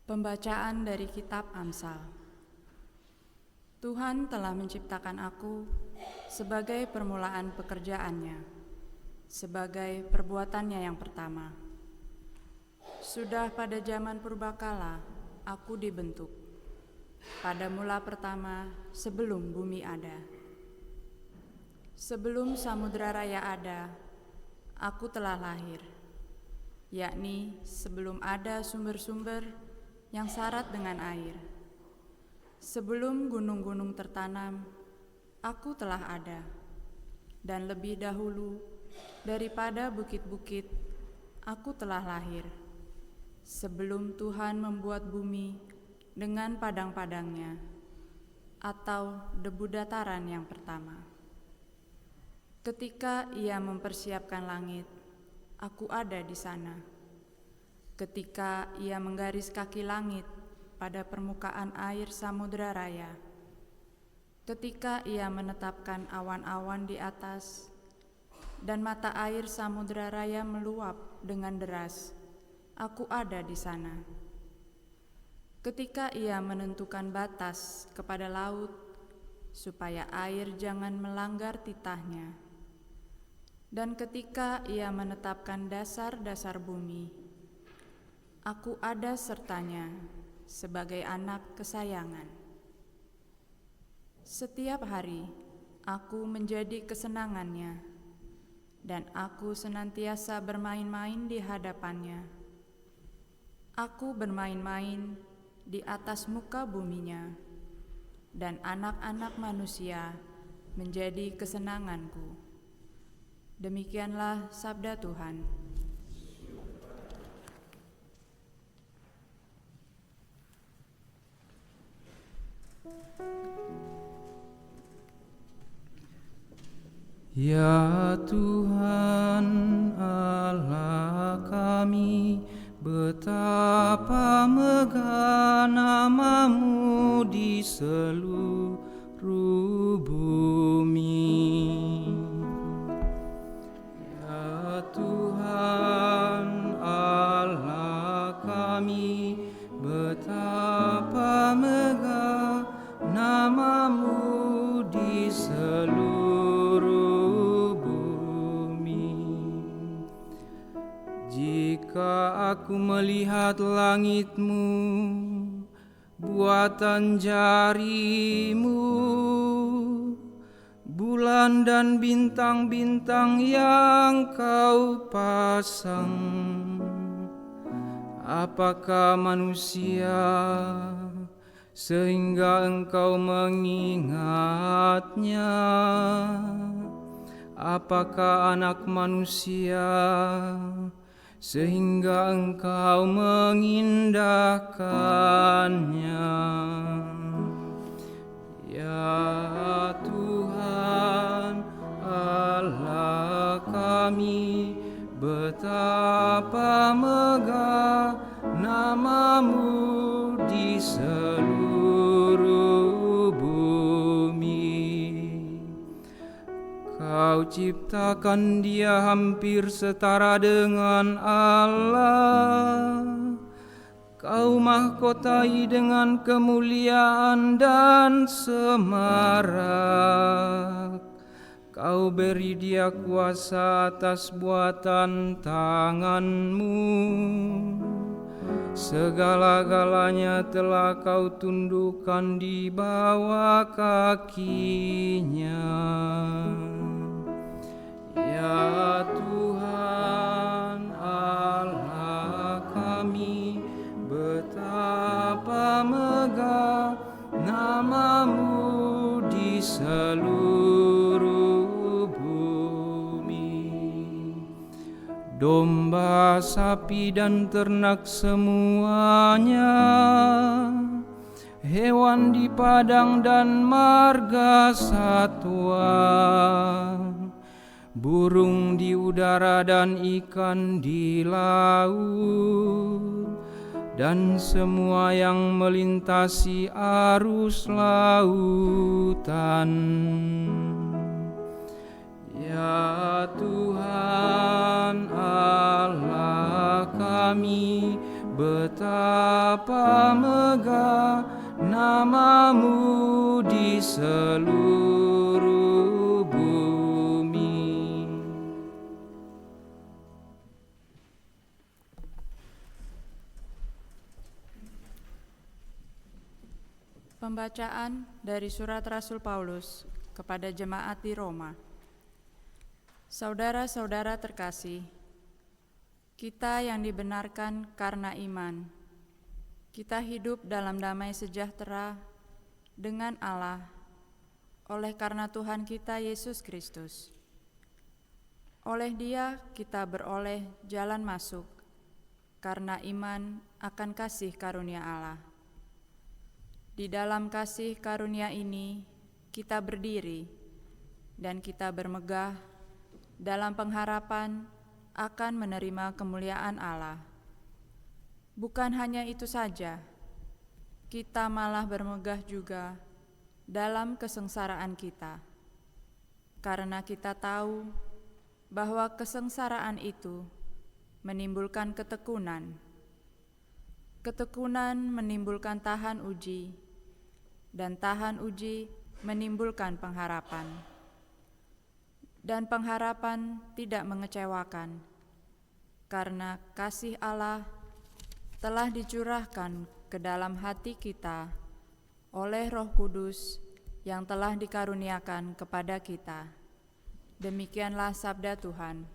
Pembacaan dari Kitab Amsal. Tuhan telah menciptakan aku sebagai permulaan pekerjaannya, sebagai perbuatannya yang pertama. Sudah pada zaman purbakala aku dibentuk, pada mula pertama sebelum bumi ada. Sebelum samudra raya ada, aku telah lahir, yakni sebelum ada sumber-sumber yang syarat dengan air. Sebelum gunung-gunung tertanam, aku telah ada, dan lebih dahulu daripada bukit-bukit, aku telah lahir. Sebelum Tuhan membuat bumi dengan padang-padangnya, atau debu dataran yang pertama. Ketika Ia mempersiapkan langit, aku ada di sana. Ketika Ia menggaris kaki langit pada permukaan air samudra raya, ketika Ia menetapkan awan-awan di atas, dan mata air samudra raya meluap dengan deras, aku ada di sana. Ketika Ia menentukan batas kepada laut, supaya air jangan melanggar titahnya, dan ketika Ia menetapkan dasar-dasar bumi, aku ada sertanya sebagai anak kesayangan. Setiap hari aku menjadi kesenangannya, dan aku senantiasa bermain-main di hadapannya. Aku bermain-main di atas muka buminya, dan anak-anak manusia menjadi kesenanganku. Demikianlah sabda Tuhan. Ya Tuhan Allah kami, betapa megah nama-Mu di seluruh bumi. Ya Tuhan Allah kami, betapa megah nama-Mu di seluruh Jika aku melihat langit-Mu, buatan jari-Mu, bulan dan bintang-bintang yang Kau pasang, apakah manusia sehingga Engkau mengingatnya? Apakah anak manusia sehingga Engkau mengindahkannya? Ya Tuhan Allah kami, betapa megah nama-Mu di seluruh bumi. Kau ciptakan Dia hampir setara dengan Allah. Kau mahkotai dengan kemuliaan dan semarak. Kau beri Dia kuasa atas buatan tangan-Mu. Segala-galanya telah Kau tundukkan di bawah kakinya. Ya Tuhan Allah kami, betapa megah nama-Mu di seluruh bumi. Domba, sapi, dan ternak semuanya, hewan di padang dan marga satwa, burung di udara dan ikan di laut, dan semua yang melintasi arus lautan. Ya Tuhan Allah kami, kami, betapa megah nama-Mu di seluruh bumi. Pembacaan dari surat Rasul Paulus kepada jemaat di Roma. Saudara-saudara terkasih, kita yang dibenarkan karena iman, kita hidup dalam damai sejahtera dengan Allah oleh karena Tuhan kita Yesus Kristus. Oleh Dia kita beroleh jalan masuk karena iman akan kasih karunia Allah. Di dalam kasih karunia ini kita berdiri dan kita bermegah dalam pengharapan akan menerima kemuliaan Allah. Bukan hanya itu saja, kita malah bermegah juga dalam kesengsaraan kita, karena kita tahu bahwa kesengsaraan itu menimbulkan ketekunan. Ketekunan menimbulkan tahan uji, dan tahan uji menimbulkan pengharapan. Dan pengharapan tidak mengecewakan, karena kasih Allah telah dicurahkan ke dalam hati kita oleh Roh Kudus yang telah dikaruniakan kepada kita. Demikianlah sabda Tuhan.